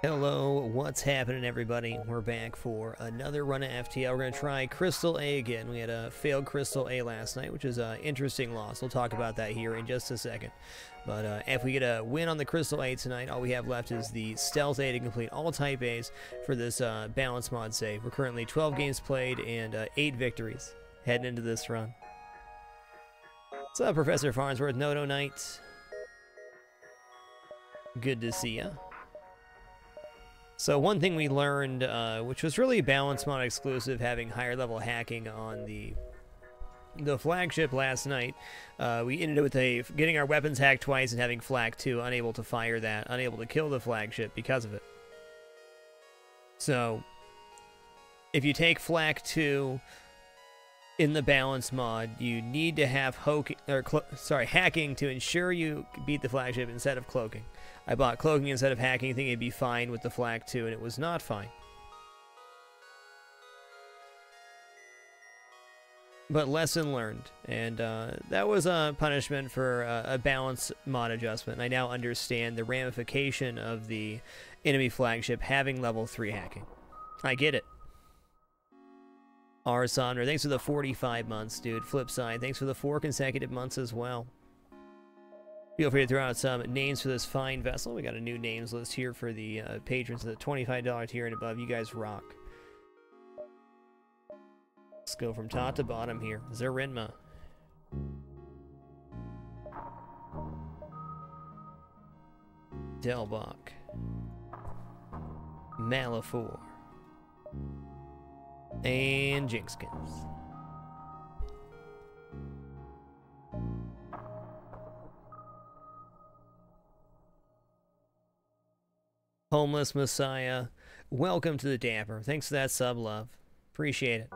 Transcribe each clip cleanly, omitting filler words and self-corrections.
Hello, what's happening, everybody? We're back for another run of FTL. We're going to try Crystal A again. We had a failed Crystal A last night, which is an interesting loss. We'll talk about that here in just a second. But if we get a win on the Crystal A tonight, all we have left is the Stealth A to complete all Type A's for this balance mod save. We're currently 12 games played and 8 victories heading into this run. What's up, Professor Farnsworth? Noto Knight. Good to see ya. So one thing we learned, which was really balance mod exclusive, having higher level hacking on the flagship last night, we ended up with getting our weapons hacked twice and having Flak 2 unable to fire that, unable to kill the flagship because of it. So if you take Flak 2 in the balance mod, you need to have hacking to ensure you beat the flagship instead of cloaking. I bought cloaking instead of hacking, thinking it'd be fine with the Flak 2, and it was not fine. But lesson learned, and that was a punishment for a balance mod adjustment. I now understand the ramification of the enemy flagship having level 3 hacking. I get it. Arsandra, thanks for the 45 months, dude. Flipside, thanks for the 4 consecutive months as well. Feel free to throw out some names for this fine vessel. We got a new names list here for the patrons at the $25 tier and above. You guys rock. Let's go from top to bottom here. Zarinma. Delbach. Malafor. And Jinxkins. Homeless Messiah, welcome to the Dapper. Thanks for that sub, love. Appreciate it.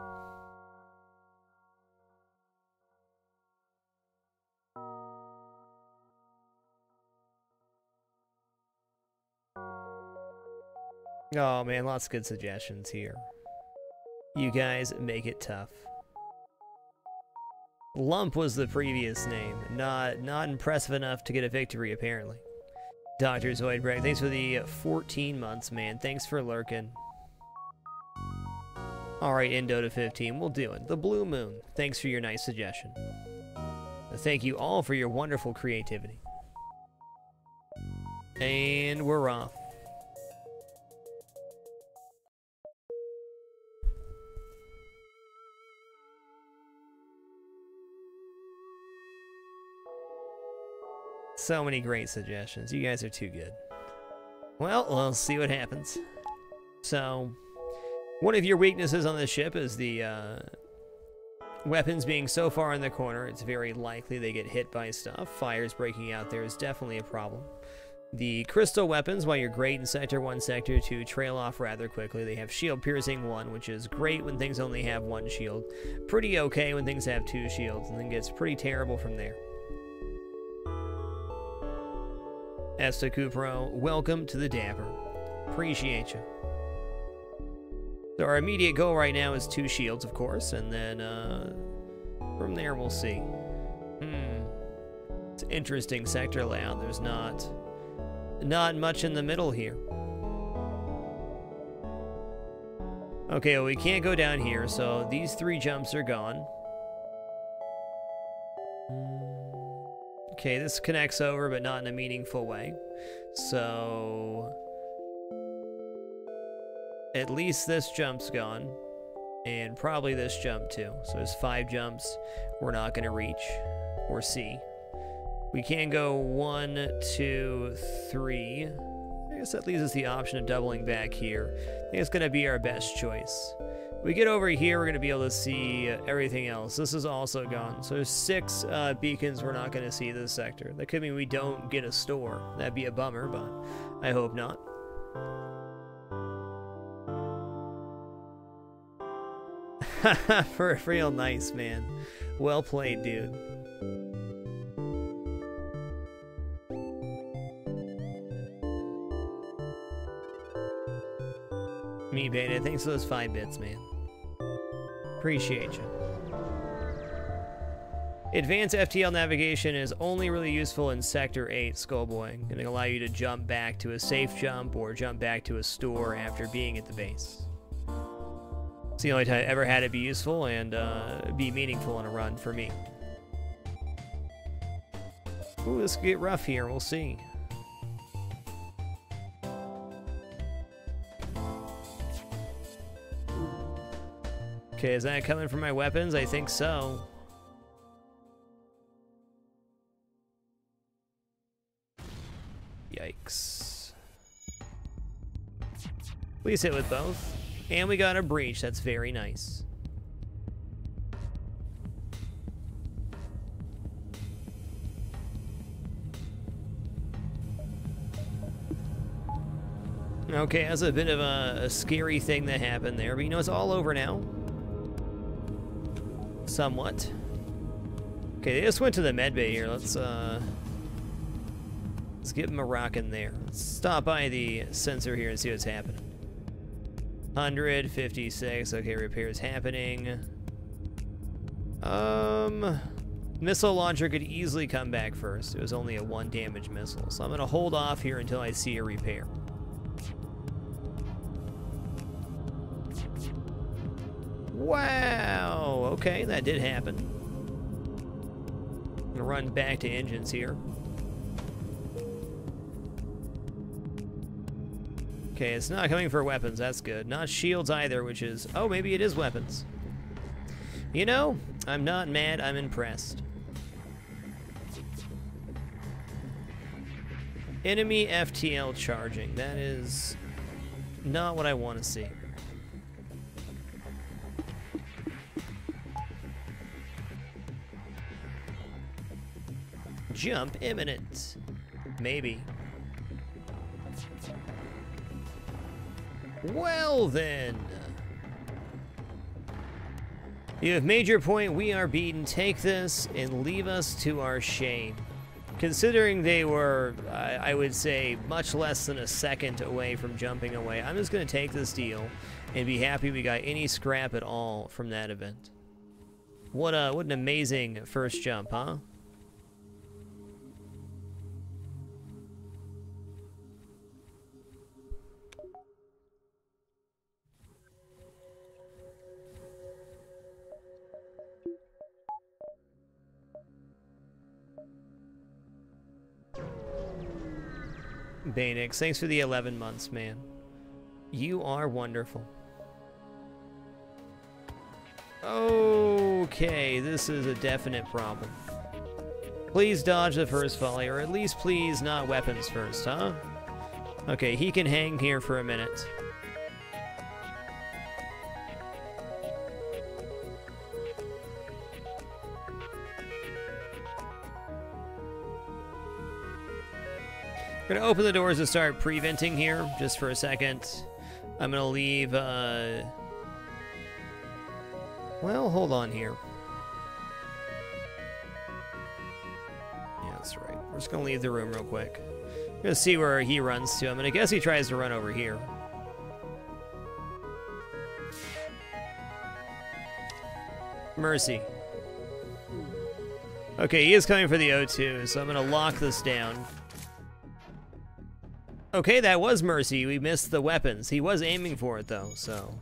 Oh man, lots of good suggestions here. You guys make it tough. Lump was the previous name. Not impressive enough to get a victory, apparently. Dr. Zoidbrag, thanks for the 14 months, man. Thanks for lurking. Alright, Indo to 15. We'll do it. The Blue Moon, thanks for your nice suggestion. Thank you all for your wonderful creativity. And we're off. So many great suggestions. You guys are too good. Well, we'll see what happens. So, one of your weaknesses on this ship is the weapons being so far in the corner. It's very likely they get hit by stuff. Fires breaking out there is definitely a problem. The crystal weapons, while you're great in Sector 1, Sector 2, trail off rather quickly. They have Shield Piercing 1, which is great when things only have 1 shield. Pretty okay when things have 2 shields, and then gets pretty terrible from there. Esta Cupro, welcome to the Dapper. Appreciate you. So our immediate goal right now is 2 shields, of course, and then from there we'll see. It's an interesting sector layout. There's not much in the middle here. Okay, well, we can't go down here, so these 3 jumps are gone. Okay, this connects over, but not in a meaningful way. So at least this jump's gone, and probably this jump too. So there's 5 jumps we're not going to reach or see. We can go 1, 2, 3. I guess that leaves us the option of doubling back here. I think it's going to be our best choice. We get over here, we're going to be able to see everything else. This is also gone. So there's 6 beacons we're not going to see this sector. That could mean we don't get a store. That'd be a bummer, but I hope not. For real nice, man. Well played, dude. Me, Beta, thanks for those 5 bits, man. Appreciate you. Advanced FTL navigation is only really useful in Sector 8, Skullboy. Going to allow you to jump back to a safe jump or jump back to a store after being at the base. It's the only time I ever had it be useful and be meaningful in a run for me. Ooh, this could get rough here. We'll see. Okay, is that coming from my weapons? I think so. Yikes. Please hit with both. And we got a breach. That's very nice. Okay, that's a bit of a scary thing that happened there, but you know, it's all over now. Somewhat. Okay, they just went to the med bay here. Let's give them a rockin' there. Let's stop by the sensor here and see what's happening. 156. Okay, repairs happening. Missile launcher could easily come back first. It was only a 1 damage missile, so I'm gonna hold off here until I see a repair. Wow, okay, that did happen. I'm gonna run back to engines here. Okay, it's not coming for weapons, that's good. Not shields either, which is... Oh, maybe it is weapons. You know, I'm not mad, I'm impressed. Enemy FTL charging. That is not what I want to see. Jump imminent. Maybe. Well then. You have made your point, we are beaten. Take this and leave us to our shame. Considering they were, I would say, much less than a second away from jumping away, I'm just going to take this deal and be happy we got any scrap at all from that event. What an amazing first jump, huh? Banix, thanks for the 11 months, man. You are wonderful. Okay, this is a definite problem. Please dodge the first volley, or at least please not weapons first, huh? Okay, he can hang here for a minute. We're gonna open the doors and start preventing here, just for a second. I'm gonna leave, well, hold on here. Yeah, that's right. We're just gonna leave the room real quick. I'm gonna see where he runs to. I'm gonna guess he tries to run over here. Mercy. Okay, he is coming for the O2, so I'm gonna lock this down. Okay, that was Mercy. We missed the weapons. He was aiming for it, though, so...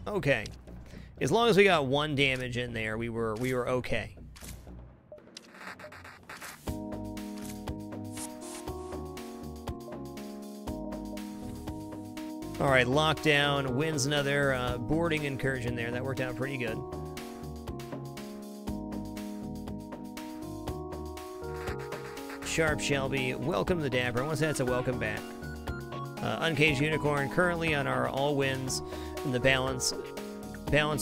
Okay. As long as we got 1 damage in there, we were okay. Alright, lockdown. Wins another boarding incursion there. That worked out pretty good. Sharp Shelby, welcome to the Dapper. I want to say that's a welcome back. Uncaged Unicorn, currently on our all wins in the balance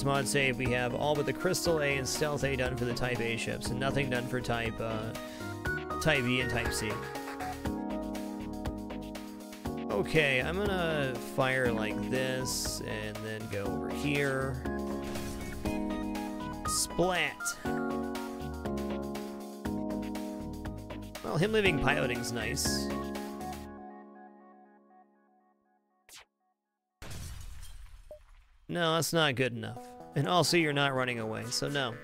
mod save. We have all but the Crystal A and Stealth A done for the Type A ships, and nothing done for Type B and Type C. Okay, I'm gonna fire like this, and then go over here. Splat! Well, him living piloting's nice. No, that's not good enough. And also, you're not running away, so no.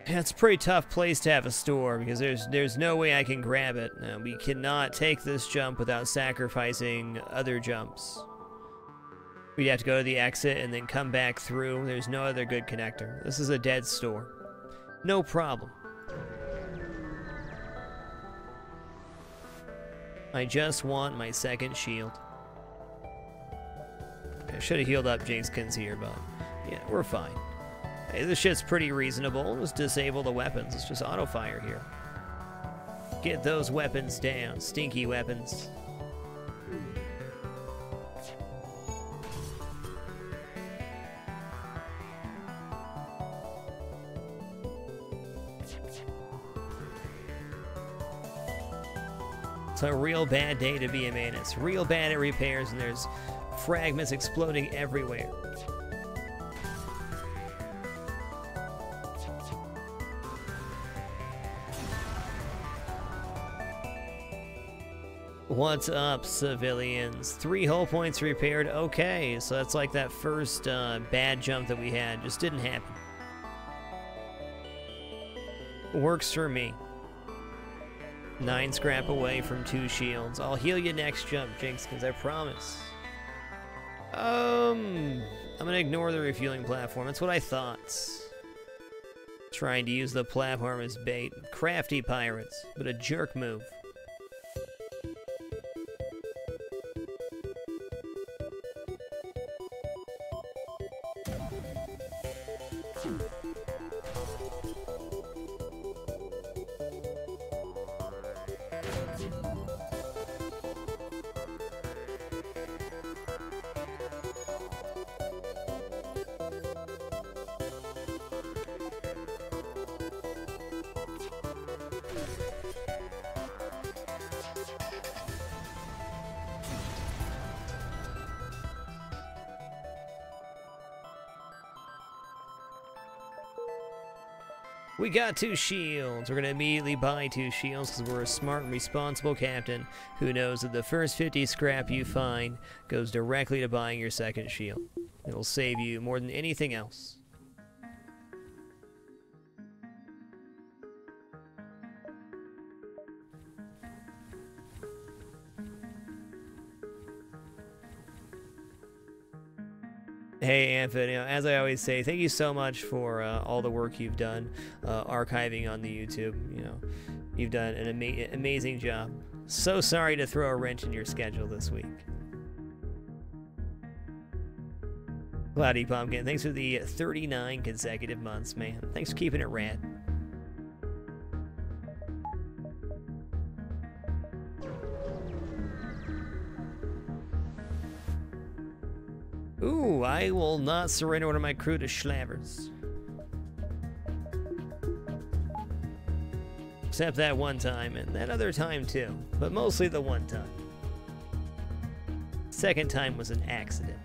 Yeah, it's a pretty tough place to have a store because there's no way I can grab it. We cannot take this jump without sacrificing other jumps. We'd have to go to the exit and then come back through. There's no other good connector. This is a dead store. No problem. I just want my second shield. I should have healed up Jinxkins here, but yeah, we're fine. Hey, this shit's pretty reasonable. Let's disable the weapons. Let's just auto-fire here. Get those weapons down. Stinky weapons. It's a real bad day to be a Manus. Real bad at repairs, and there's fragments exploding everywhere. What's up, civilians? 3 hull points repaired. Okay, so that's like that first bad jump that we had. Just didn't happen. Works for me. 9 scrap away from 2 shields. I'll heal you next jump, Jinxkins, I promise. I'm gonna ignore the refueling platform. That's what I thought. Trying to use the platform as bait. Crafty pirates, but a jerk move. We got 2 shields. We're going to immediately buy 2 shields because we're a smart and responsible captain who knows that the first 50 scrap you find goes directly to buying your second shield. It'll save you more than anything else. Hey, Anthony, as I always say, thank you so much for all the work you've done archiving on the YouTube. You know, you've done an amazing job. So sorry to throw a wrench in your schedule this week. Cloudy Pumpkin, thanks for the 39 consecutive months, man. Thanks for keeping it rad. Ooh, I will not surrender one of my crew to Schlavers. Except that one time, and that other time too. But mostly the one time. Second time was an accident.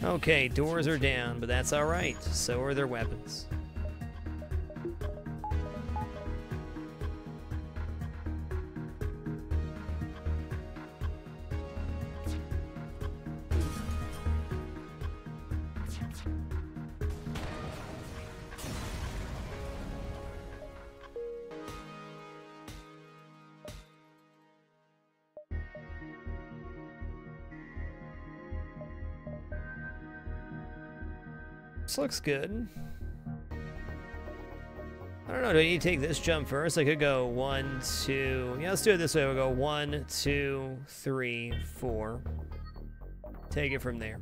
Okay, doors are down, but that's alright. So are their weapons. This looks good. I don't know, do I need to take this jump first? I could go 1, 2... Yeah, let's do it this way. We'll go 1, 2, 3, 4. Take it from there.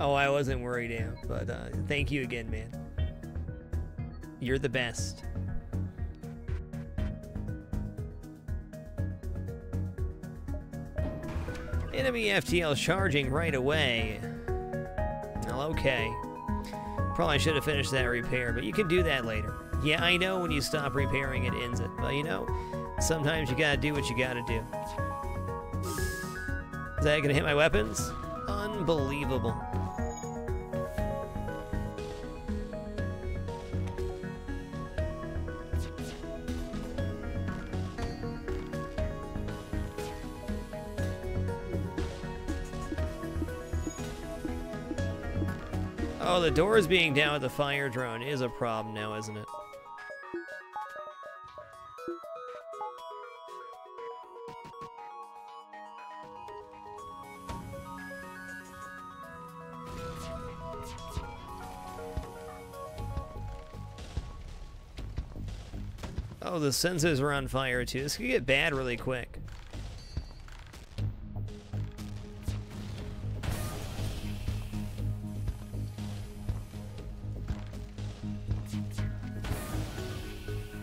Oh, I wasn't worried, yeah, but thank you again, man. You're the best. Enemy FTL charging right away. Well, okay. Probably should have finished that repair, but you can do that later. Yeah, I know when you stop repairing, it ends it. But you know, sometimes you gotta do what you gotta do. Is that gonna hit my weapons? Unbelievable. Oh, the doors being down with the fire drone is a problem now, isn't it? Oh, the sensors were on fire too. This could get bad really quick.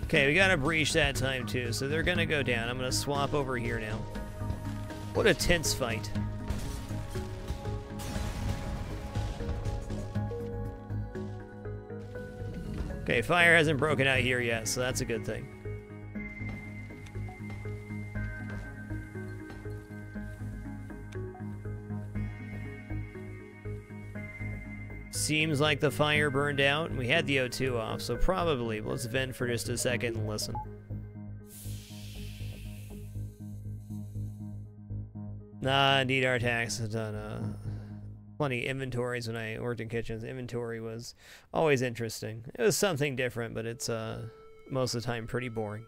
Okay, we got a breach that time too, so they're gonna go down. I'm gonna swap over here now. What a tense fight. Okay, fire hasn't broken out here yet, so that's a good thing. Seems like the fire burned out, and we had the O2 off, so probably. Let's vent for just a second and listen. Nah, indeed our tax has done plenty of inventories when I worked in kitchens. Inventory was always interesting. It was something different, but it's most of the time pretty boring.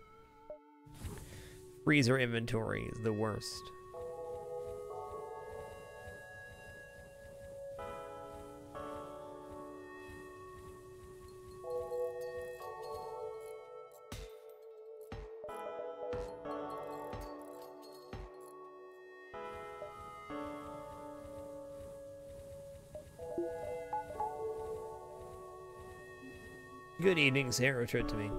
Freezer inventory is the worst. Good evening, Sarah. Trip to me.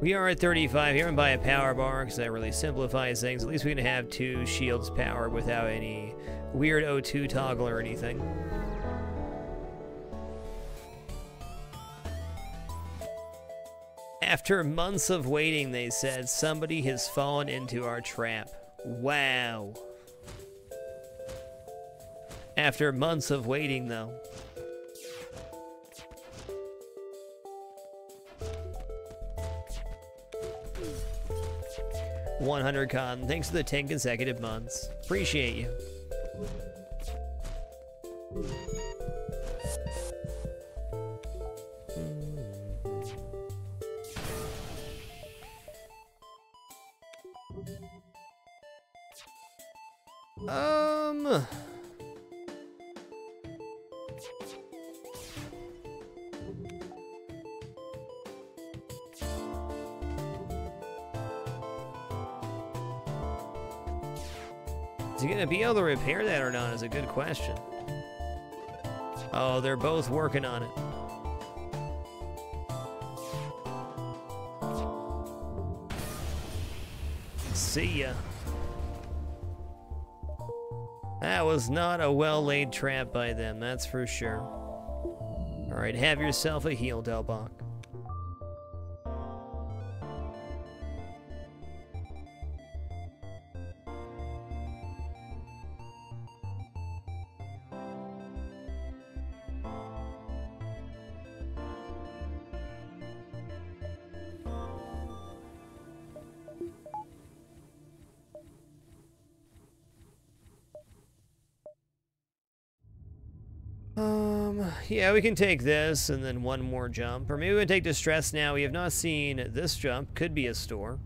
We are at 35 here. I'm by a power bar because that really simplifies things. At least we can have 2 shields powered without any weird O2 toggle or anything. After months of waiting, they said, somebody has fallen into our trap. Wow. After months of waiting, though. $100 con. Thanks for the 10 consecutive months. Appreciate you. Is he gonna be able to repair that or not is a good question. Oh, they're both working on it. See ya. That was not a well-laid trap by them, that's for sure. Alright, have yourself a heal, Delbach. Yeah, we can take this and then one more jump. Or maybe we can take distress now. We have not seen this jump. Could be a store.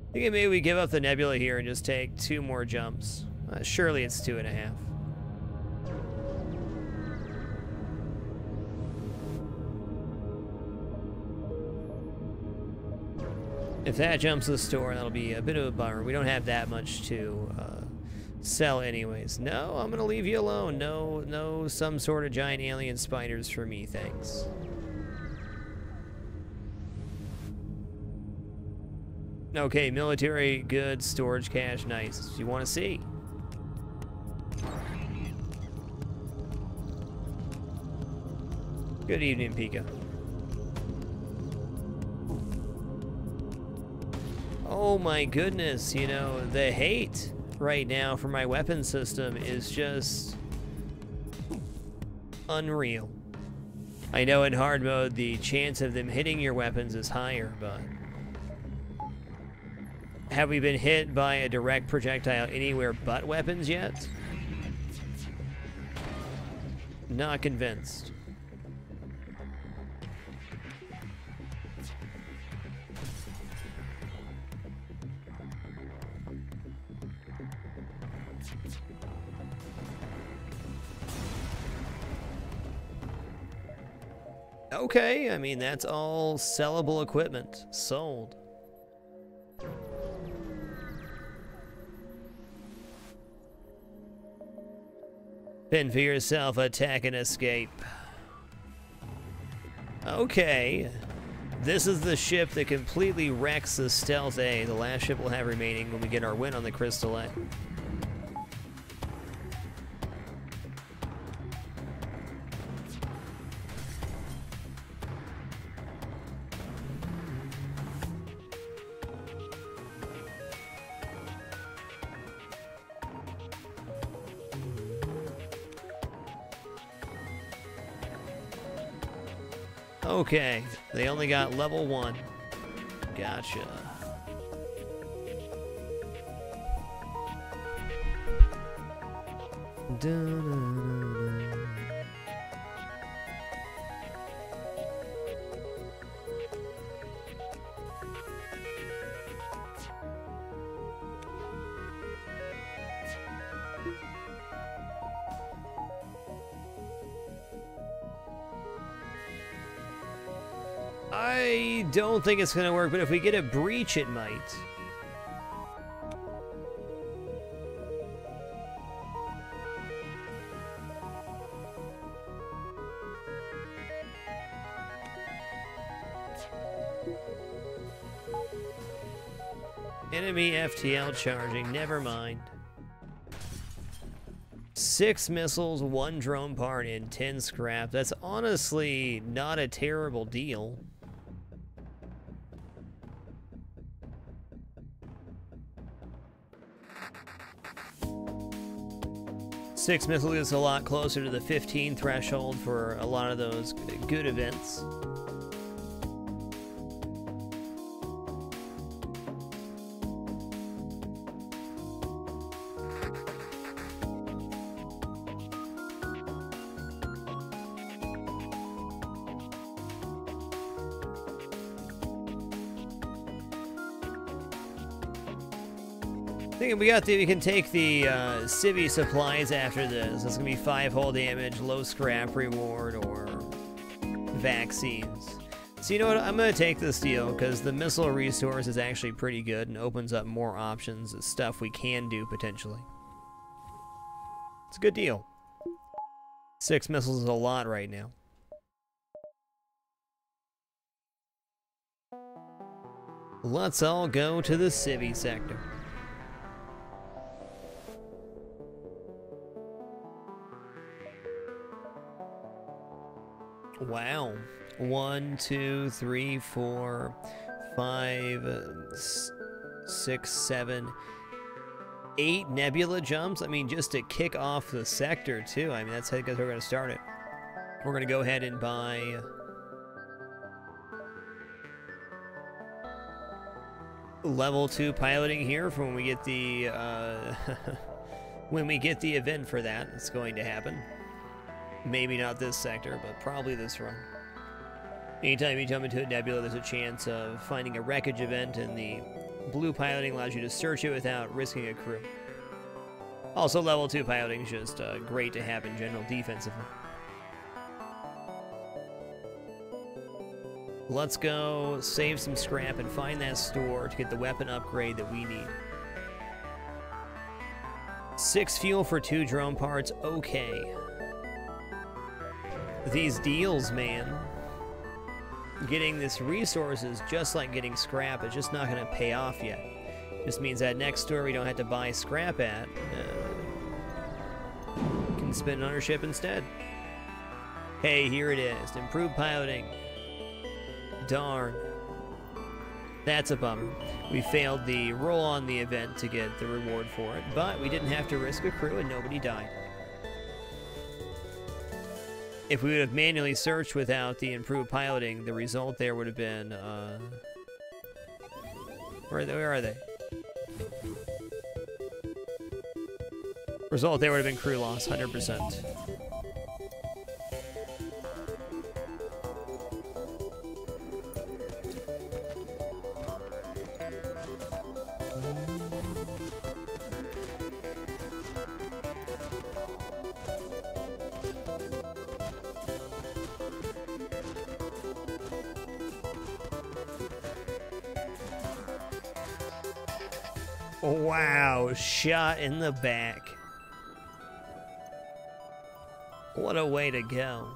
I think maybe we give up the Nebula here and just take 2 more jumps. Surely it's 2.5. If that jumps the store, that'll be a bit of a bummer. We don't have that much to Sell anyways. No, I'm gonna leave you alone. No, some sort of giant alien spiders for me, thanks. Okay, military goods, storage cache, nice. You want to see? Good evening, Pika. Oh my goodness, you know, the hate right now for my weapon system is just unreal. I know in hard mode the chance of them hitting your weapons is higher, but have we been hit by a direct projectile anywhere but weapons yet? Not convinced. Okay, I mean, that's all sellable equipment. Sold. Fend for yourself, attack and escape. Okay. This is the ship that completely wrecks the Stealth A, the last ship we'll have remaining when we get our win on the Crystal A. Okay, they only got level 1. Gotcha. I don't think it's gonna work, but if we get a breach, it might. Enemy FTL charging, never mind. 6 missiles, 1 drone part, and 10 scrap. That's honestly not a terrible deal. Six missiles is a lot closer to the 15 threshold for a lot of those good events. I think we can take the civvy supplies after this. It's gonna be 5 hull damage, low scrap reward, or vaccines. So you know what? I'm gonna take this deal because the missile resource is actually pretty good and opens up more options of stuff we can do potentially. It's a good deal. 6 missiles is a lot right now. Let's all go to the civvy sector. Wow. 1, 2, 3, 4, 5, 6, 7, 8 Nebula jumps. I mean, just to kick off the sector, too. I mean, that's how we're going to start it. We're going to go ahead and buy level 2 piloting here for when we get the when we get the event for that. It's going to happen. Maybe not this sector, but probably this run. Anytime you jump into a nebula, there's a chance of finding a wreckage event, and the blue piloting allows you to search it without risking a crew. Also, level 2 piloting is just great to have in general defensively. Let's go save some scrap and find that store to get the weapon upgrade that we need. 6 fuel for 2 drone parts, okay. These deals, man. Getting this resource is just like getting scrap. It's just not going to pay off yet. Just means that next store we don't have to buy scrap at. Can spend on our ship instead. Hey, here it is. Improved piloting. Darn. That's a bummer. We failed the roll on the event to get the reward for it, but we didn't have to risk a crew and nobody died. If we would have manually searched without the improved piloting, the result there would have been, where are they? Result there would have been crew loss, 100%. Wow, shot in the back. What a way to go.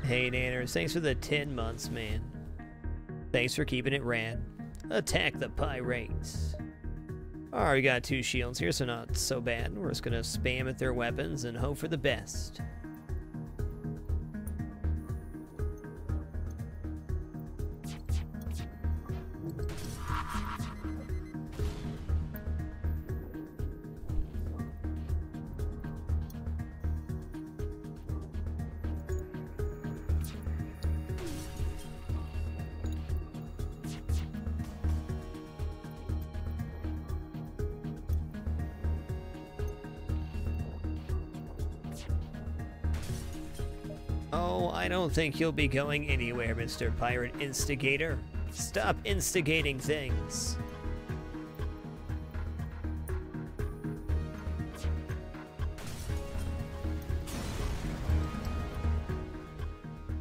Hey Nanners, thanks for the 10 months, man. Thanks for keeping it rad. Attack the pirates. Alright, we got 2 shields here, so not so bad. We're just gonna spam at their weapons and hope for the best. Oh, I don't think you'll be going anywhere, Mr. Pirate Instigator. Stop instigating things.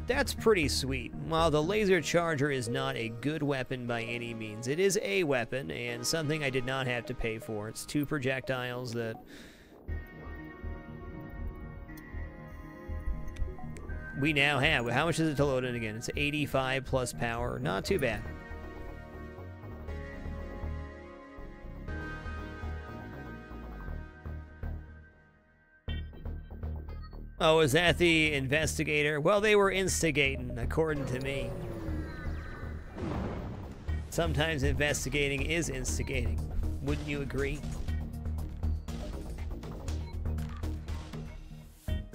That's pretty sweet. While the laser charger is not a good weapon by any means, it is a weapon and something I did not have to pay for. It's 2 projectiles that we now have. How much is it to load in again? It's 85 plus power. Not too bad. Oh, is that the investigator? Well, they were instigating, according to me. Sometimes investigating is instigating. Wouldn't you agree?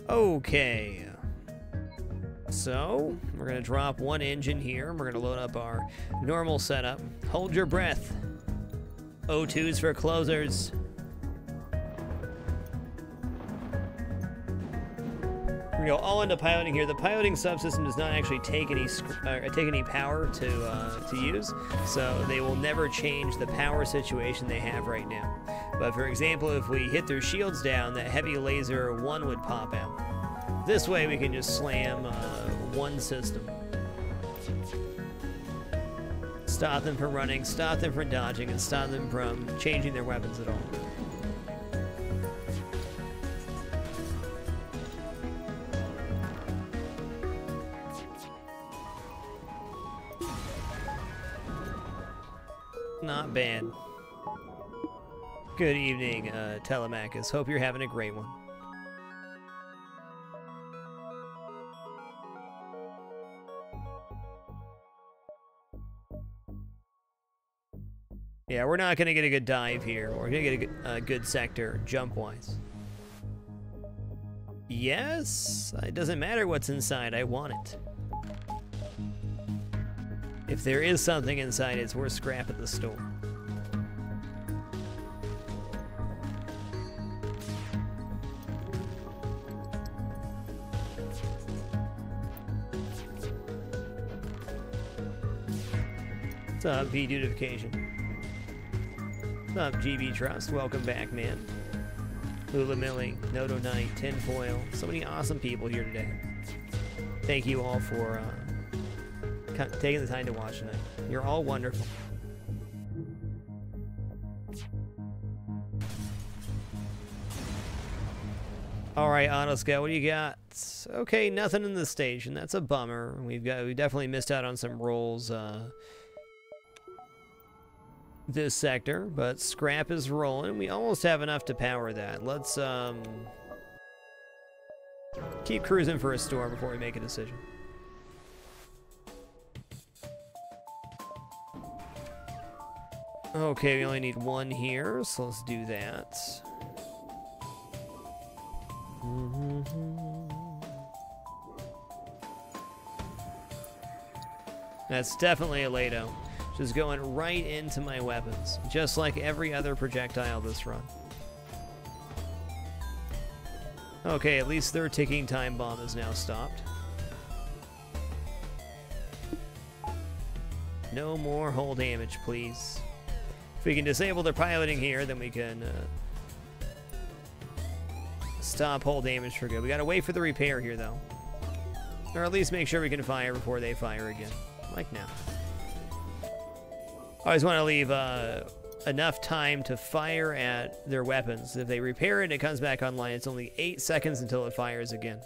Okay. So, we're going to drop 1 engine here. We're going to load up our normal setup. Hold your breath. O2s for closers. We're going to go all into piloting here. The piloting subsystem does not actually take any power to use, so they will never change the power situation they have right now. But for example, if we hit their shields down, that heavy laser 1 would pop out. This way we can just slam 1 system. Stop them from running, stop them from dodging, and stop them from changing their weapons at all. Not bad. Good evening, Telemachus. Hope you're having a great one. Yeah, we're not going to get a good dive here. We're going to get a good sector, jump-wise. Yes, it doesn't matter what's inside. I want it. If there is something inside, it's worth scrap at the store. What's up, V-Dudification? What's up, GB Trust? Welcome back, man. Lula Millie, Noto Knight, Tinfoil. So many awesome people here today. Thank you all for taking the time to watch tonight. You're all wonderful. Alright, Autoscout, what do you got? Okay, nothing in the station. That's a bummer. We definitely missed out on some rolls this sector, but scrap is rolling. We almost have enough to power that. Let's keep cruising for a store before we make a decision. Okay, we only need one here, so let's do that. That's definitely a Lado. Just going right into my weapons, just like every other projectile this run. Okay, at least their ticking time bomb is now stopped. No more hull damage, please. If we can disable their piloting here, then we can stop hull damage for good. We gotta wait for the repair here, though. Or at least make sure we can fire before they fire again. Like now. I always want to leave enough time to fire at their weapons. If they repair it and it comes back online, it's only 8 seconds until it fires again.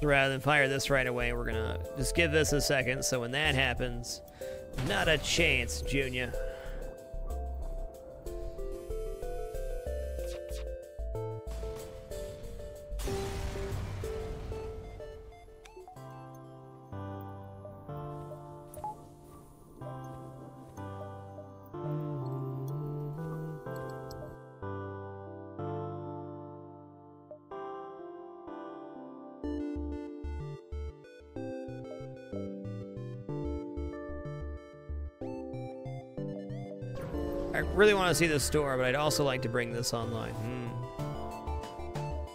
Rather than fire this right away, we're gonna just give this a second, so when that happens, not a chance, Junior. I really want to see the store, but I'd also like to bring this online.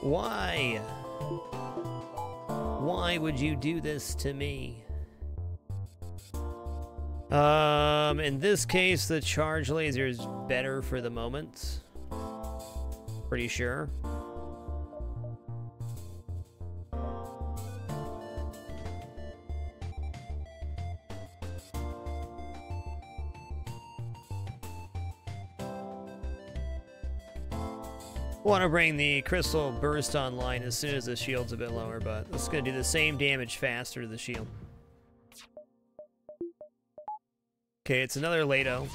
Why? Why would you do this to me? In this case, the charge laser is better for the moment. Pretty sure. Want to bring the crystal burst online as soon as the shield's a bit lower, but it's going to do the same damage faster to the shield. Okay, it's another Lado.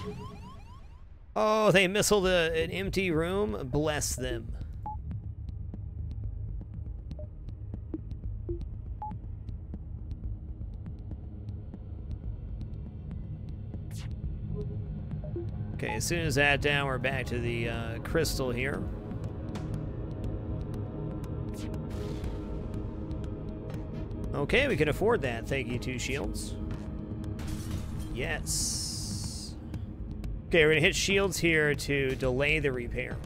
Oh, they missiled an empty room? Bless them. Okay, as soon as that down, we're back to the crystal here. Okay, we can afford that. Thank you, 2 shields. Yes. Okay, we're gonna hit shields here to delay the repair.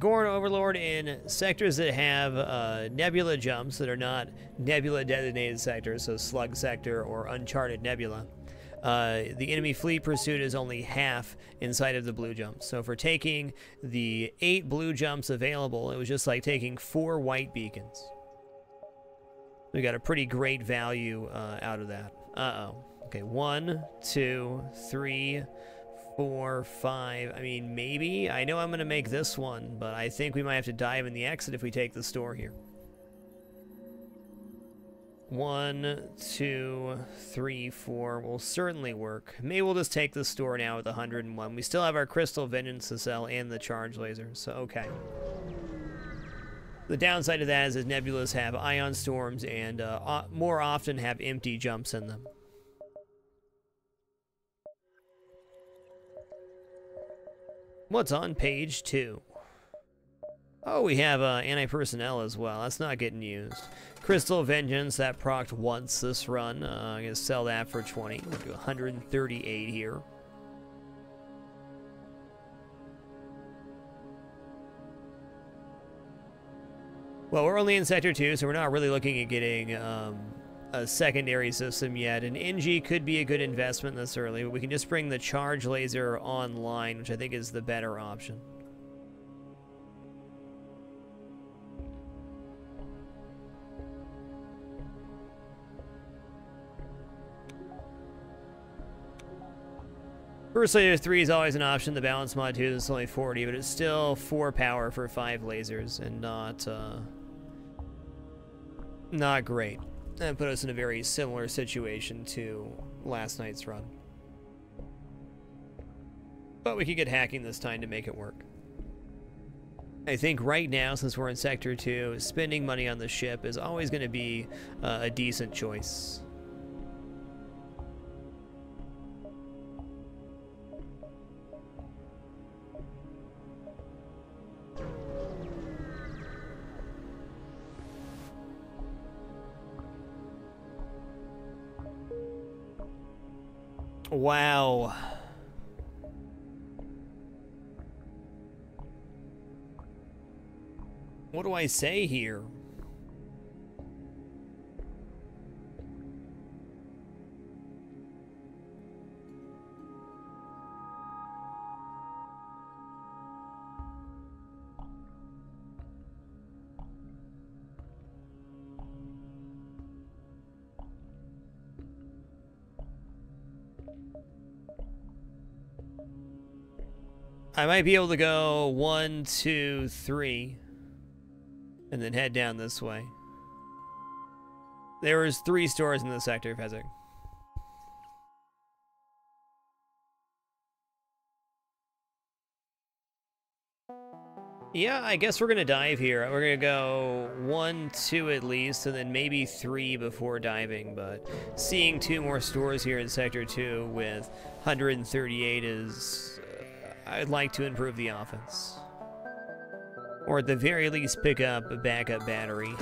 Gorn Overlord in sectors that have Nebula jumps that are not Nebula designated sectors, so Slug Sector or Uncharted Nebula. The enemy fleet pursuit is only half inside of the blue jumps. So for taking the 8 blue jumps available, it was just like taking 4 white beacons. We got a pretty great value out of that. Uh-oh. Okay, 1, 2, 3, 4, 5. I mean, maybe. I know I'm going to make this one, but I think we might have to dive in the exit if we take the store here. 1, 2, 3, 4 will certainly work. Maybe we'll just take the store now with 101. We still have our Crystal Vengeance to sell and the Charge Laser, so okay. The downside of that is that Nebulas have Ion Storms and more often have empty jumps in them. What's on page 2? Oh, we have anti-personnel as well. That's not getting used. Crystal Vengeance, that procced once this run. I'm going to sell that for 20. We'll do 138 here. Well, we're only in Sector 2, so we're not really looking at getting a secondary system yet. An NG could be a good investment this early, but we can just bring the Charge Laser online, which I think is the better option. First Laser 3 is always an option. The balance mod 2 is only 40, but it's still 4 power for 5 lasers, and not great. That put us in a very similar situation to last night's run. But we could get hacking this time to make it work. I think right now, since we're in Sector 2, spending money on the ship is always going to be a decent choice. Wow. What do I say here? I might be able to go 1, 2, 3, and then head down this way. There was 3 stores in the sector, Fezzik. Yeah, I guess we're gonna dive here. We're gonna go 1, 2 at least, and then maybe 3 before diving, but seeing 2 more stores here in Sector 2 with 138 is... I'd like to improve the offense. Or at the very least pick up a backup battery.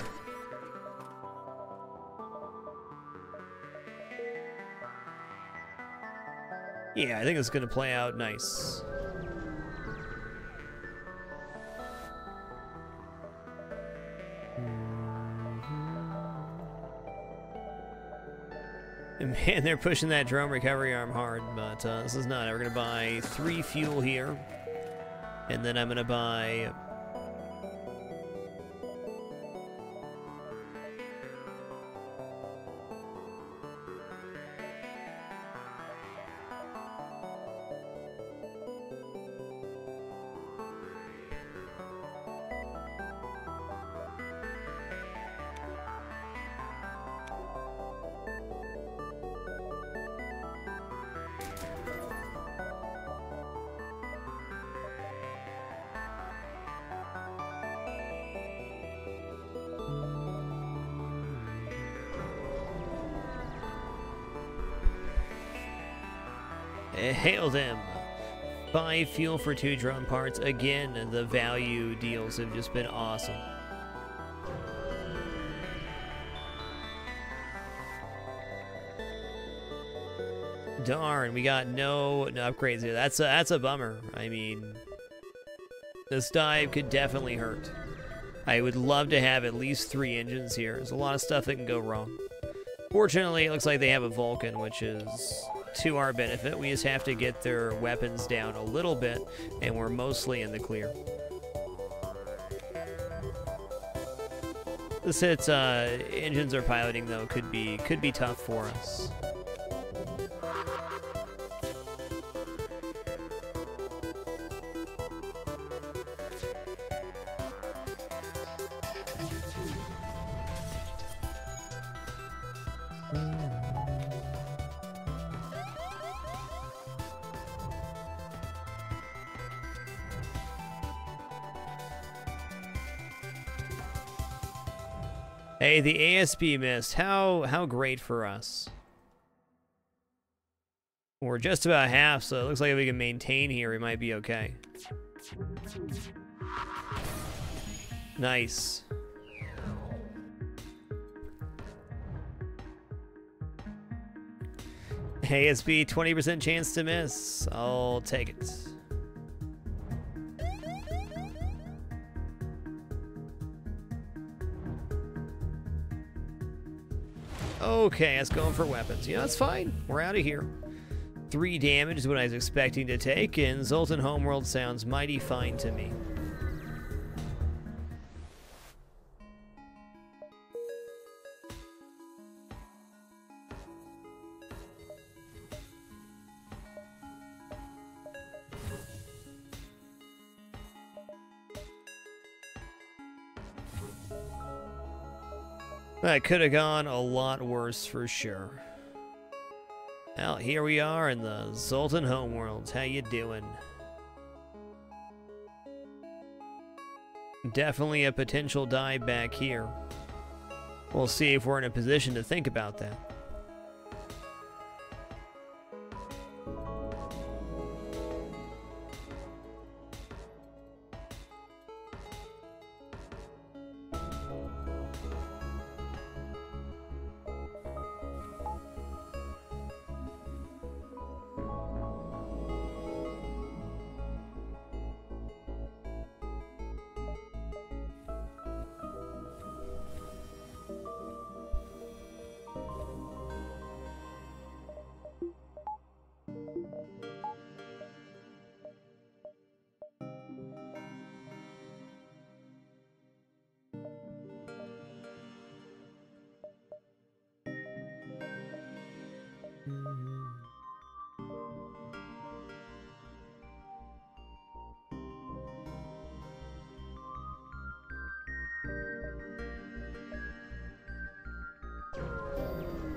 Yeah, I think it's going to play out nice. Man, they're pushing that drone recovery arm hard, but this is not. We're going to buy 3 fuel here, and then I'm going to buy... Hail them! 5 fuel for 2 drone parts. Again, the value deals have just been awesome. Darn, we got no upgrades here. That's a bummer. I mean, this dive could definitely hurt. I would love to have at least 3 engines here. There's a lot of stuff that can go wrong. Fortunately, it looks like they have a Vulcan, which is to our benefit. We just have to get their weapons down a little bit, and we're mostly in the clear. This hits engines or piloting though could be tough for us. Hey, the ASB missed. How great for us. We're just about half, so it looks like if we can maintain here, we might be okay. Nice. ASB, 20% chance to miss. I'll take it. Okay, let's go for weapons. Yeah, that's fine. We're out of here. 3 damage is what I was expecting to take, and Zoltan Homeworld sounds mighty fine to me. That could have gone a lot worse for sure. Well, here we are in the Zoltan Homeworld. How you doing? Definitely a potential dive back here. We'll see if we're in a position to think about that.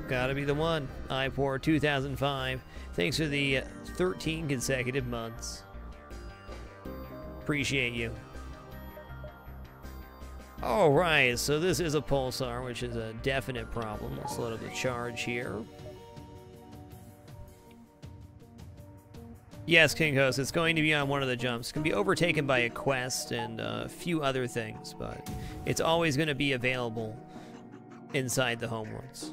Gotta be the one. I4 2005. Thanks for the 13 consecutive months. Appreciate you. Alright, so this is a pulsar, which is a definite problem. Let's load up the charge here. Yes, King Host, it's going to be on one of the jumps. It can be overtaken by a quest and a few other things, but it's always going to be available inside the homeworlds.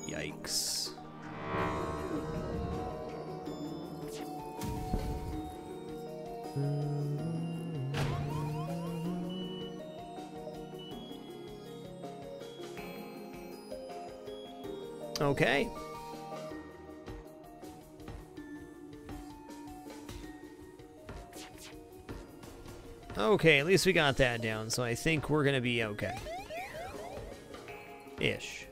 Yikes. Okay. Okay, at least we got that down, so I think we're gonna be okay. Ish.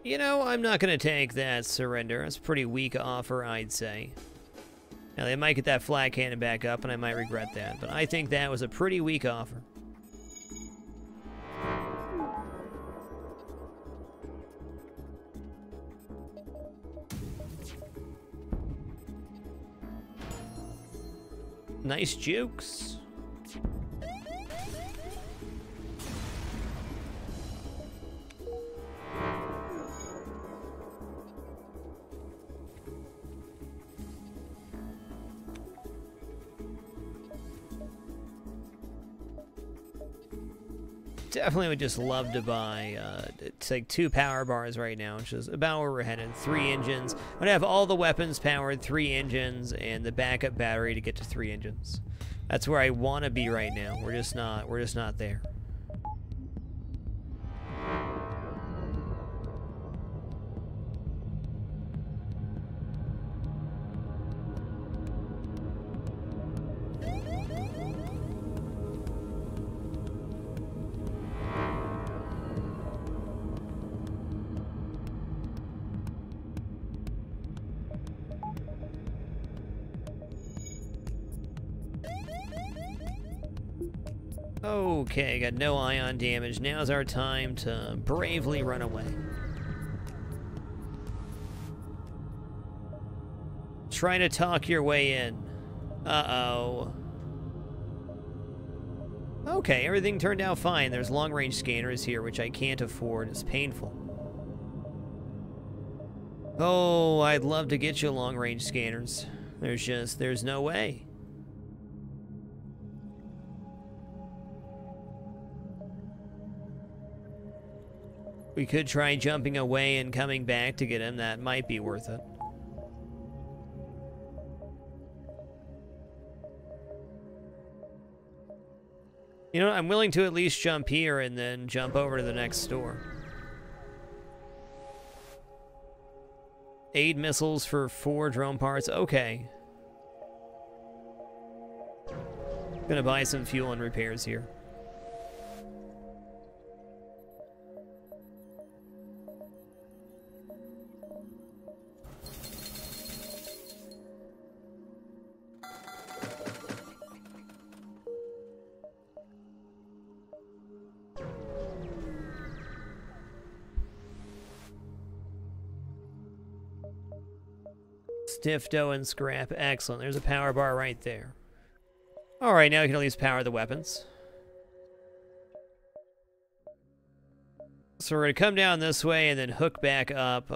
You know, I'm not going to take that surrender. That's a pretty weak offer, I'd say. Now, they might get that flat cannon back up, and I might regret that. But I think that was a pretty weak offer. Nice jukes. Definitely would just love to buy, it's like 2 power bars right now, which is about where we're headed. 3 engines. I'd have all the weapons powered, 3 engines, and the backup battery to get to 3 engines. That's where I want to be right now. We're just not there. Okay, got no ion damage. Now's our time to bravely run away. Try to talk your way in. Uh-oh. Okay, everything turned out fine. There's long-range scanners here, which I can't afford. It's painful. Oh, I'd love to get you long-range scanners. There's no way. We could try jumping away and coming back to get him. That might be worth it. You know, I'm willing to at least jump here and then jump over to the next store. 8 missiles for 4 drone parts. Okay. Gonna buy some fuel and repairs here. Stiff dough and scrap. Excellent. There's a power bar right there. Alright, now we can at least power the weapons. So we're going to come down this way and then hook back up,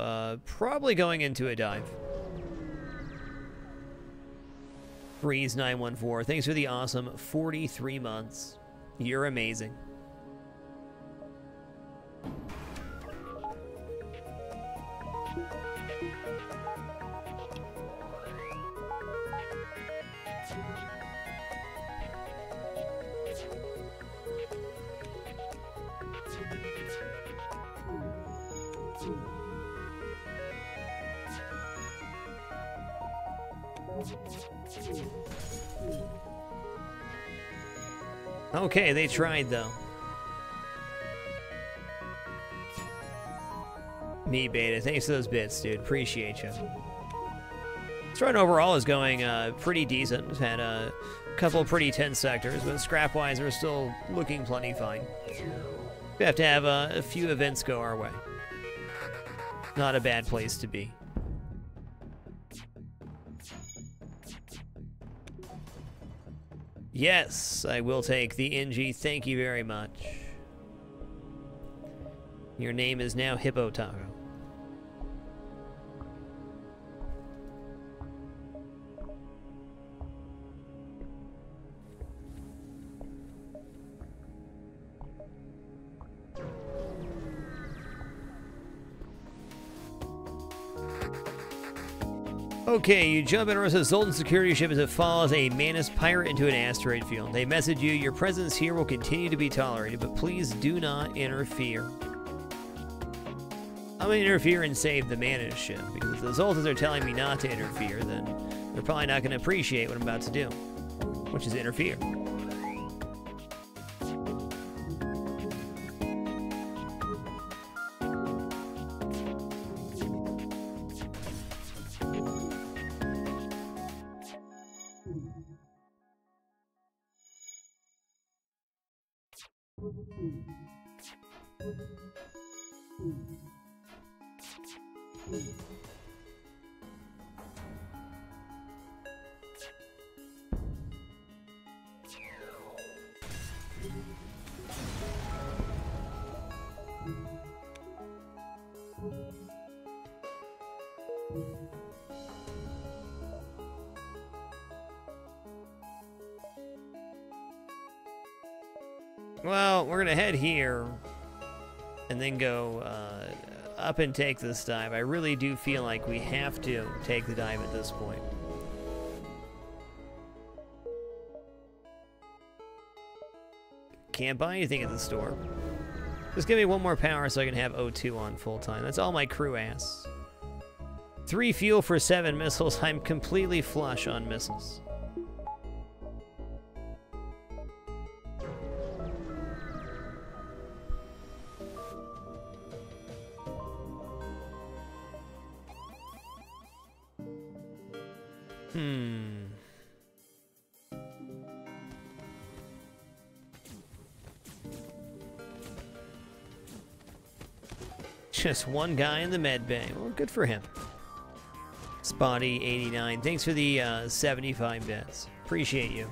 probably going into a dive. Freeze914, thanks for the awesome 43 months. You're amazing. Okay, they tried though. Me Beta, thanks for those bits, dude. Appreciate you. This run overall is going pretty decent. We've had a couple of pretty tense sectors, but scrap-wise, we're still looking plenty fine. We have to have a few events go our way. Not a bad place to be. Yes, I will take the NG. Thank you very much. Your name is now Hippo Taco. Okay, you jump in a Zoltan security ship as it follows a Manus pirate into an asteroid field. They message you, your presence here will continue to be tolerated, but please do not interfere. I'm going to interfere and save the Manus ship, because if the Zoltans are telling me not to interfere, then they're probably not going to appreciate what I'm about to do, which is interfere. Well, we're gonna head here and then go up and take this dive. I really do feel like we have to take the dive at this point. Can't buy anything at the store. Just give me one more power so I can have O2 on full time. That's all my crew asks. 3 fuel for 7 missiles. I'm completely flush on missiles. Just one guy in the med bay. Well, good for him. Spotty89, thanks for the 75 bits. Appreciate you.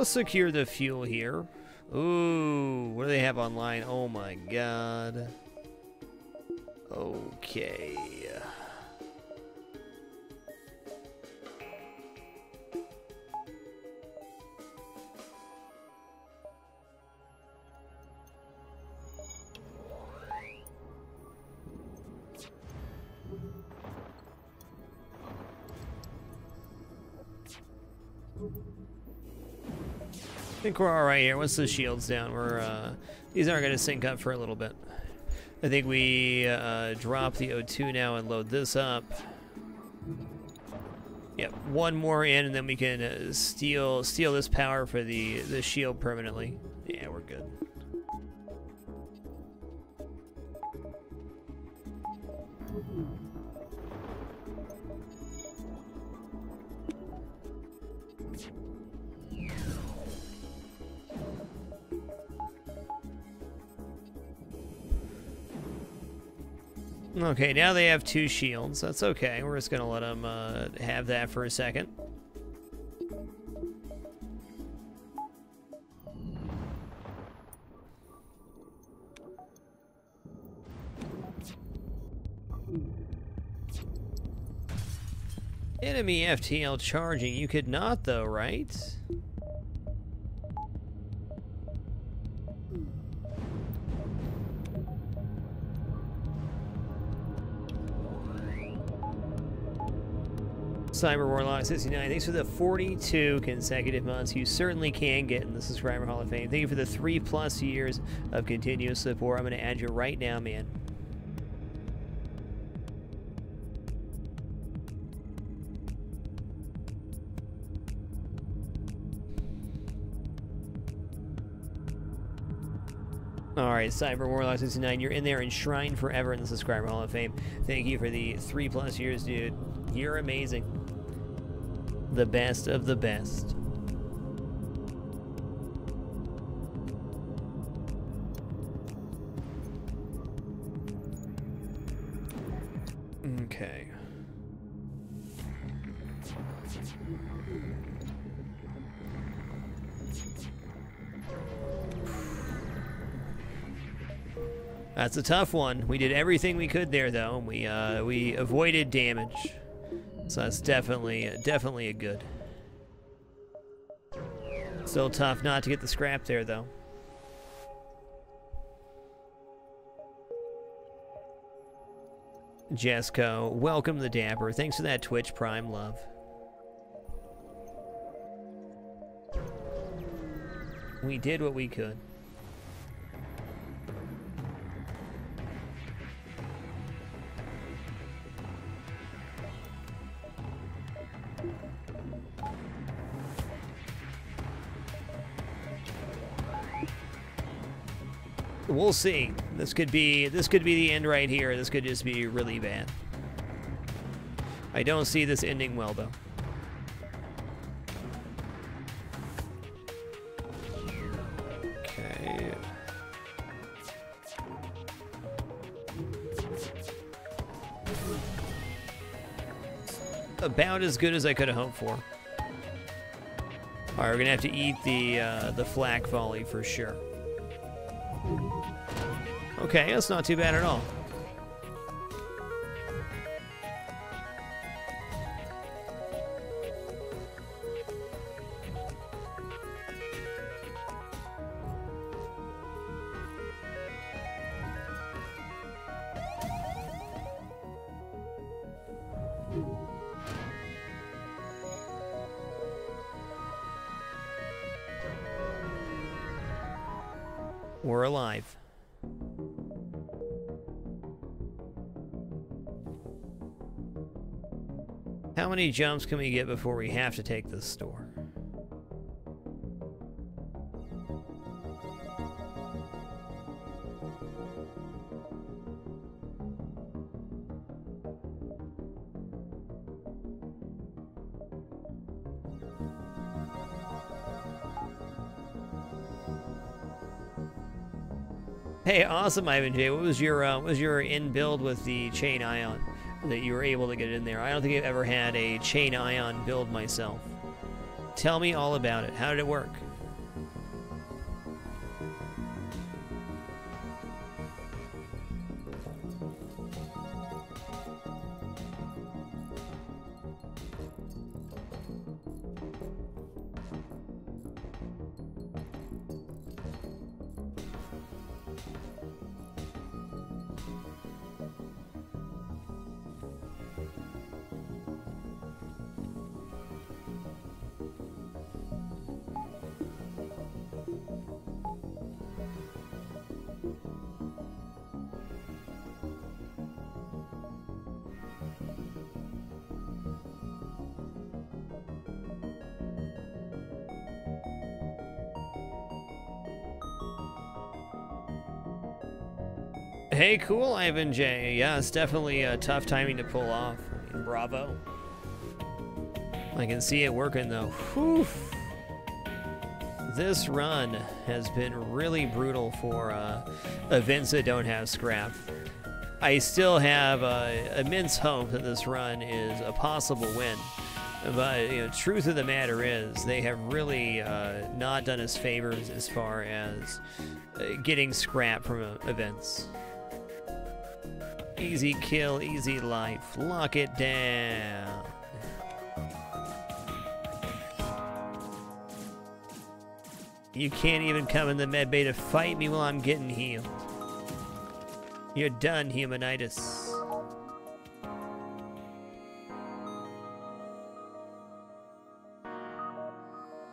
Secure the fuel here. Ooh, what do they have online? Oh my god. Okay. I think we're alright here. Once the shield's down, these aren't going to sync up for a little bit. I think we drop the O2 now and load this up. Yep, one more in, and then we can steal this power for the shield permanently. Yeah, we're good. Okay, now they have 2 shields. That's okay. We're just gonna let them have that for a second. Enemy FTL charging. You could not, though, right? Cyber Warlock 69, thanks for the 42 consecutive months. You certainly can get in the Subscriber Hall of Fame. Thank you for the 3+ years of continuous support. I'm going to add you right now, man. Alright, Cyber Warlock 69, you're in there enshrined forever in the Subscriber Hall of Fame. Thank you for the 3+ years, dude. You're amazing. The best of the best. Okay. That's a tough one. We did everything we could there, though. We avoided damage. So that's definitely a good. Still tough not to get the scrap there, though. Jesco, welcome the Dapper. Thanks for that Twitch Prime love. We did what we could. We'll see. This could be the end right here. This could just be really bad. I don't see this ending well, though. Okay. About as good as I could have hoped for. All right, we're gonna have to eat the flak volley for sure. Okay, that's not too bad at all. We're alive. How many jumps can we get before we have to take this store? Hey, awesome, Ivan J. What was your in build with the chain ion that you were able to get in there? I don't think I've ever had a chain ion build myself. Tell me all about it. How did it work? Hey, cool, Ivan J. Yeah, it's definitely a tough timing to pull off. I mean, bravo. I can see it working, though. Whew. This run has been really brutal for events that don't have scrap. I still have immense hope that this run is a possible win. But, you know, truth of the matter is, they have really not done us favors as far as getting scrap from events. Easy kill, easy life. Lock it down. You can't even come in the medbay to fight me while I'm getting healed. You're done, humanitis.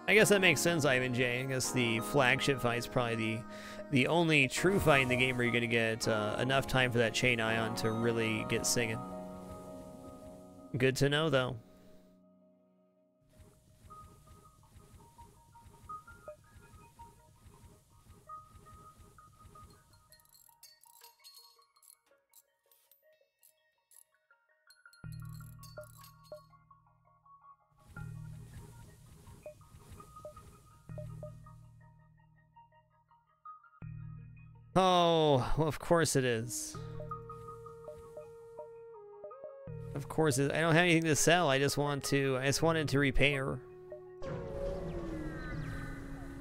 I guess that makes sense, Ivan J. I guess the flagship fight's probably the only true fight in the game where you're going to get enough time for that chain ion to really get singing. Good to know, though. Oh, well, of course it is. Of course it is. I don't have anything to sell. I just wanted to repair.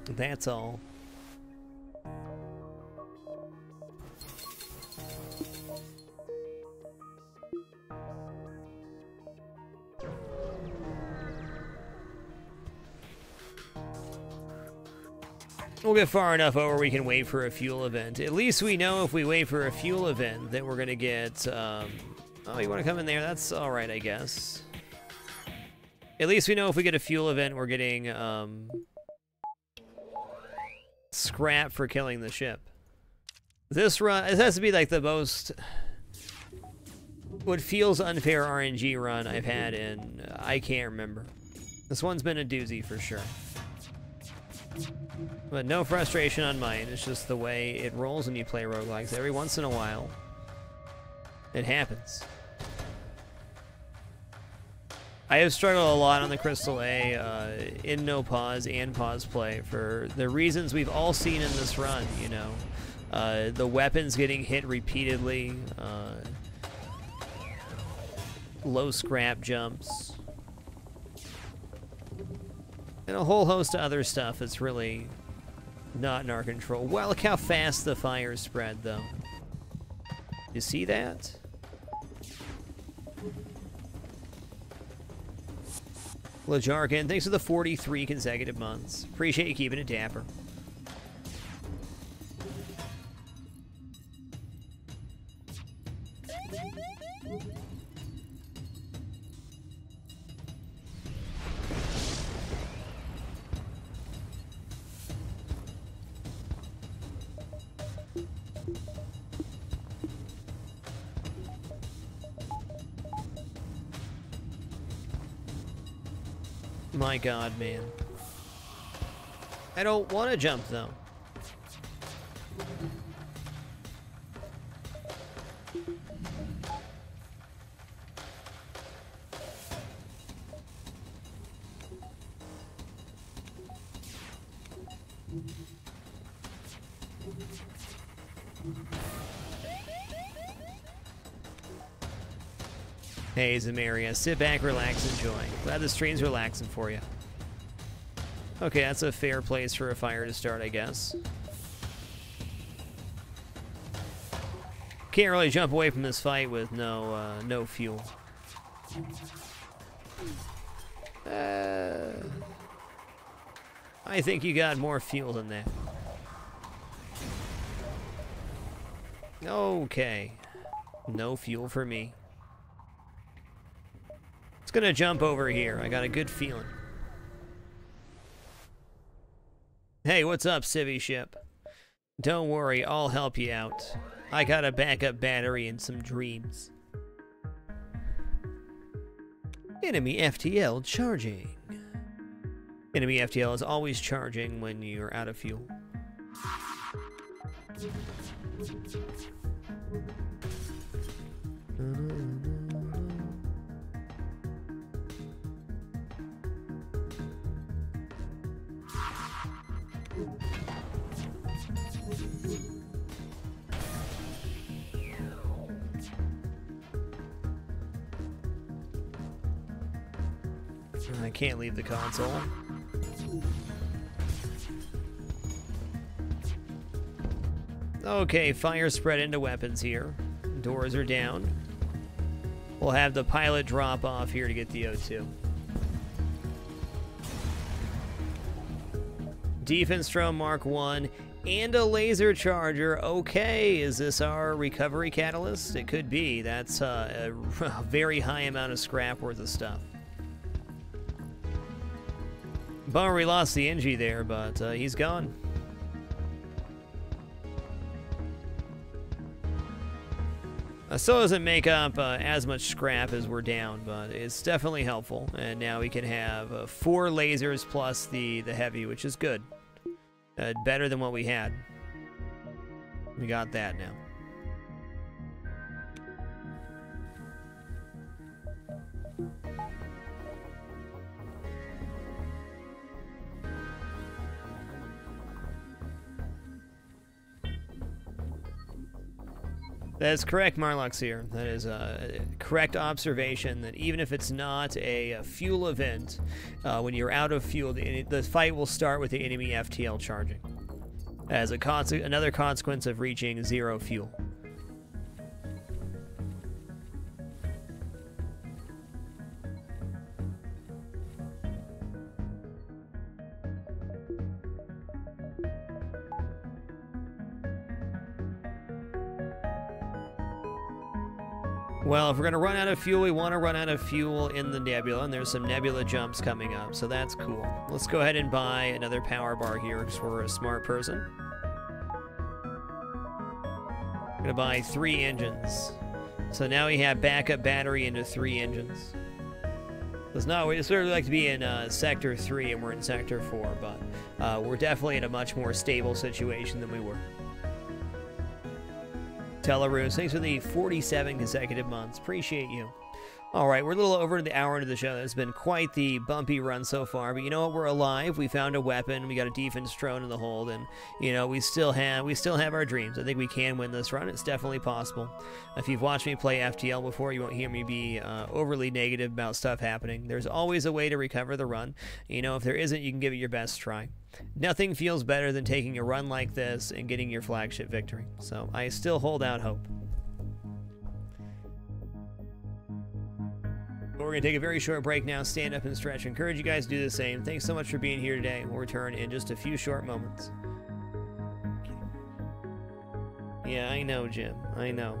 That's all. We'll get far enough over we can wait for a fuel event. At least we know if we wait for a fuel event that we're gonna get, oh, you wanna come in there? That's alright, I guess. At least we know if we get a fuel event, we're getting, scrap for killing the ship. This run, it has to be like the most, what feels unfair RNG run I've had in, I can't remember. This one's been a doozy for sure. But no frustration on mine, it's just the way it rolls when you play roguelikes. Every once in a while, it happens. I have struggled a lot on the Crystal A in no pause and pause play for the reasons we've all seen in this run, you know. The weapons getting hit repeatedly, low scrap jumps, and a whole host of other stuff that's really not in our control. Well, look how fast the fire spread, though. You see that? Lajarkin, thanks for the 43 consecutive months. Appreciate you keeping it dapper. my god, man. I don't want to jump, though. Hey, Zamaria, sit back, relax, enjoy. Glad the stream's relaxing for you. Okay, that's a fair place for a fire to start, I guess. Can't really jump away from this fight with no fuel. I think you got more fuel than that. Okay. No fuel for me. It's gonna jump over here. I got a good feeling. Hey, what's up, Civvy Ship? Don't worry, I'll help you out. I got a backup battery and some dreams. Enemy FTL charging. Enemy FTL is always charging when you're out of fuel. I can't leave the console. Okay, fire spread into weapons here. Doors are down. We'll have the pilot drop off here to get the O2. Defense drone Mark 1 and a laser charger. Okay, is this our recovery catalyst? It could be. That's a very high amount of scrap worth of stuff. Bummer we lost the Engie there, but he's gone. Still doesn't make up as much scrap as we're down, but it's definitely helpful. And now we can have 4 lasers plus the heavy, which is good. Better than what we had. We got that now. That is correct, Marlock's here. That is a correct observation that even if it's not a fuel event, when you're out of fuel, the fight will start with the enemy FTL charging as another consequence of reaching 0 fuel. Well, if we're going to run out of fuel, we want to run out of fuel in the Nebula, and there's some Nebula jumps coming up, so that's cool. Let's go ahead and buy another power bar here, because we're a smart person. I'm going to buy 3 engines. So now we have backup battery into 3 engines. It's not, we sort of like to be in Sector 3, and we're in Sector 4, but we're definitely in a much more stable situation than we were. Telarus, thanks for the 47 consecutive months. Appreciate you. All right, we're a little over the hour into the show. It's been quite the bumpy run so far, but you know what? We're alive. We found a weapon. We got a defense drone in the hold, and you know we still have our dreams. I think we can win this run. It's definitely possible. If you've watched me play FTL before, you won't hear me be overly negative about stuff happening. There's always a way to recover the run. You know, if there isn't, you can give it your best try. Nothing feels better than taking a run like this and getting your flagship victory. So I still hold out hope. We're going to take a very short break now, stand up and stretch. Encourage you guys to do the same. Thanks so much for being here today. We'll return in just a few short moments. Yeah, I know, Jim. I know.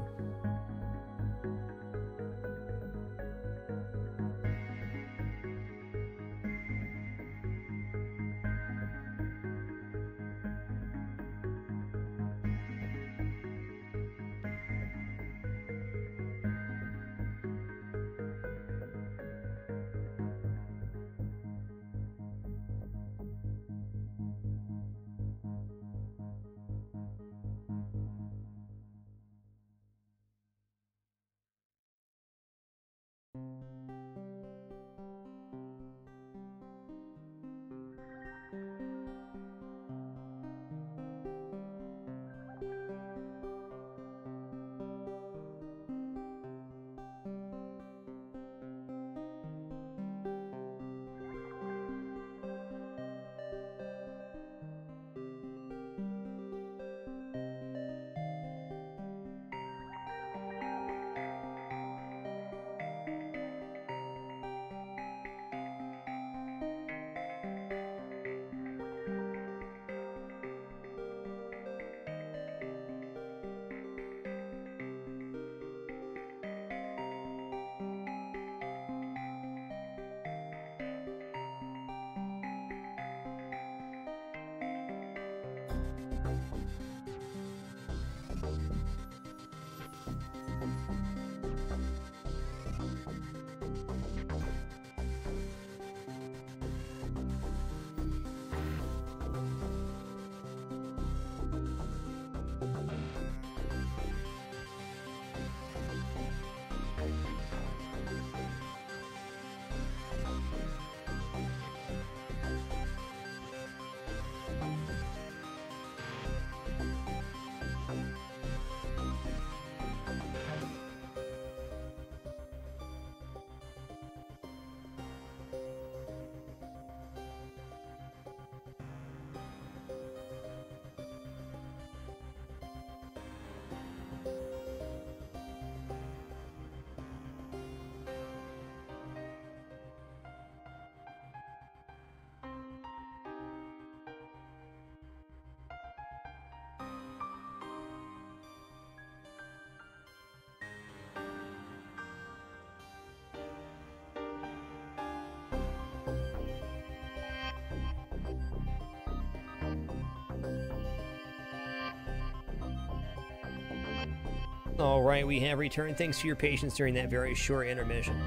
Alright, we have returned. Thanks for your patience during that very short intermission.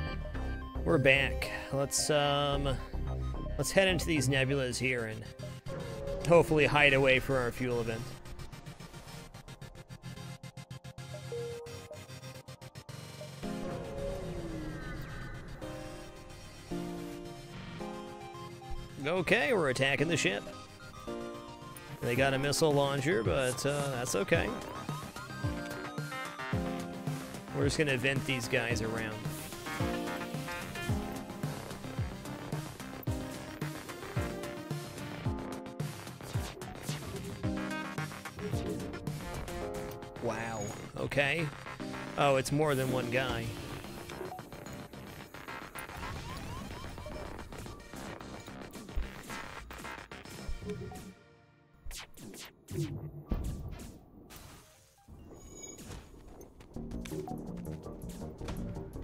We're back. Let's head into these nebulas here and hopefully hide away from our fuel event. Okay, we're attacking the ship. They got a missile launcher, but that's okay. We're just gonna vent these guys around. Wow, okay. Oh, it's more than one guy.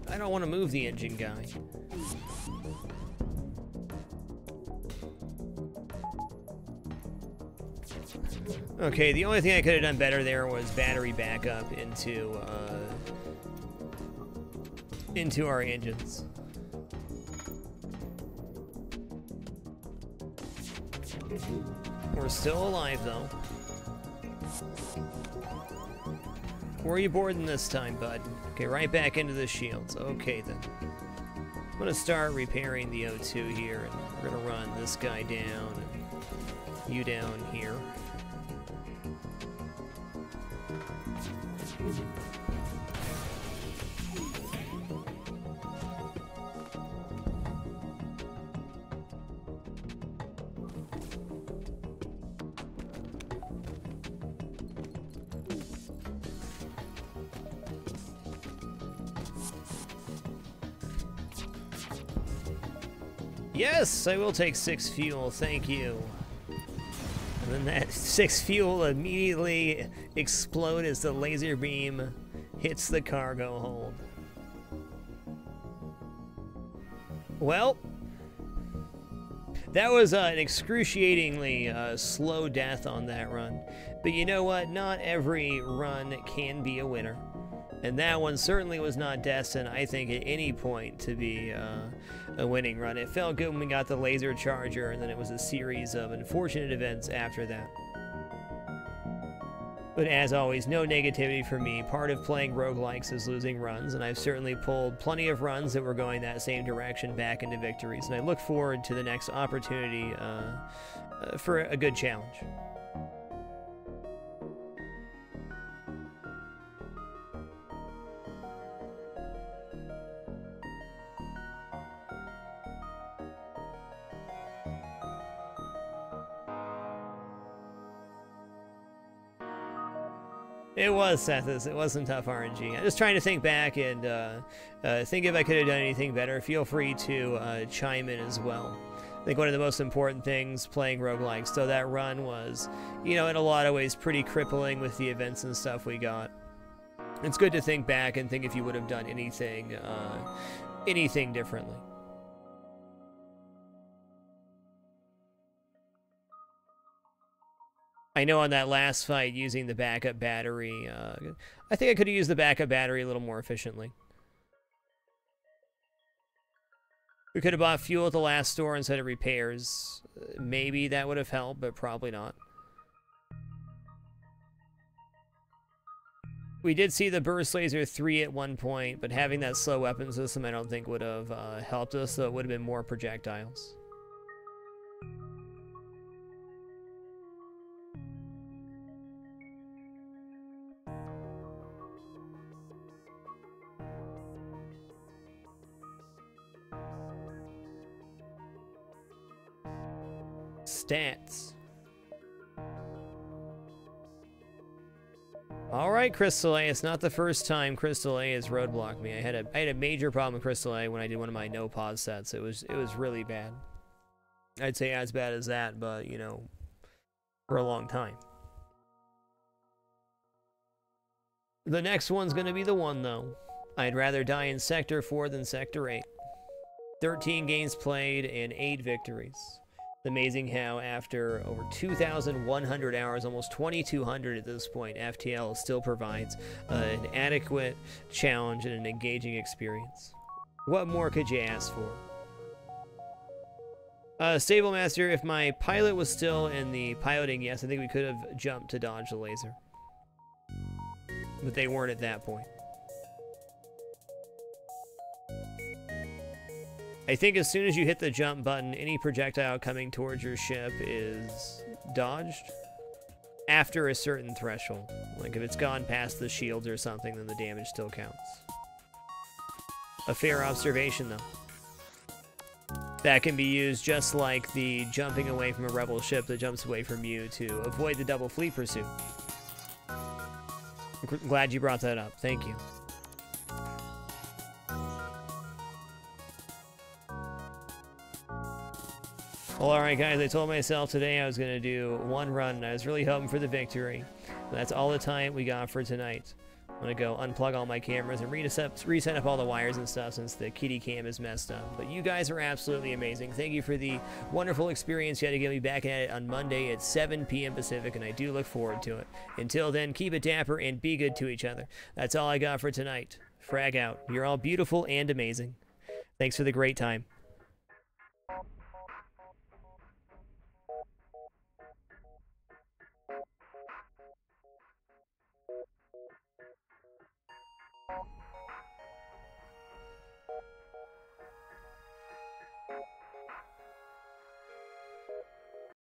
I don't want to move the engine guy. Okay, the only thing I could have done better there was battery backup into our engines. We're still alive, though. Where are you boarding this time, bud? Okay, right back into the shields. Okay, then. I'm gonna start repairing the O2 here, and we're gonna run this guy down, and you down here. Yes, I will take 6 fuel, thank you. And then that 6 fuel will immediately explode as the laser beam hits the cargo hold. Well, that was an excruciatingly slow death on that run. But you know what? Not every run can be a winner. And that one certainly was not destined, I think, at any point to be a winning run. It felt good when we got the laser charger, and then it was a series of unfortunate events after that. But as always, no negativity for me. Part of playing roguelikes is losing runs, and I've certainly pulled plenty of runs that were going that same direction back into victories. And I look forward to the next opportunity for a good challenge. It was, Sethis. It was some tough RNG. I'm just trying to think back and think if I could have done anything better. Feel free to chime in as well. I think one of the most important things playing roguelikes, though that run was, you know, in a lot of ways pretty crippling with the events and stuff we got. It's good to think back and think if you would have done anything, anything differently. I know on that last fight, using the backup battery, I think I could have used the backup battery a little more efficiently. We could have bought fuel at the last store instead of repairs. Maybe that would have helped, but probably not. We did see the Burst Laser 3 at one point, but having that slow weapon system I don't think would have helped us, so it would have been more projectiles. Stats. Alright, Crystal A. It's not the first time Crystal A has roadblocked me. I had a major problem with Crystal A when I did one of my no pause sets. It was really bad. I'd say as bad as that, but you know, for a long time. The next one's gonna be the one though. I'd rather die in Sector 4 than Sector 8. 13 games played and 8 victories. It's amazing how after over 2,100 hours, almost 2,200 at this point, FTL still provides an adequate challenge and an engaging experience. What more could you ask for? Stable Master, if my pilot was still in the piloting, yes, I think we could have jumped to dodge the laser. But they weren't at that point. I think as soon as you hit the jump button, any projectile coming towards your ship is dodged after a certain threshold. Like if it's gone past the shields or something, then the damage still counts. A fair observation, though. That can be used just like the jumping away from a rebel ship that jumps away from you to avoid the double fleet pursuit. I'm glad you brought that up. Thank you. Well, alright guys, I told myself today I was going to do one run, and I was really hoping for the victory. But that's all the time we got for tonight. I'm going to go unplug all my cameras and reset up all the wires and stuff since the kitty cam is messed up. But you guys are absolutely amazing. Thank you for the wonderful experience you had to get me back at it on Monday at 7 p.m. Pacific, and I do look forward to it. Until then, keep it dapper and be good to each other. That's all I got for tonight. Frag out. You're all beautiful and amazing. Thanks for the great time.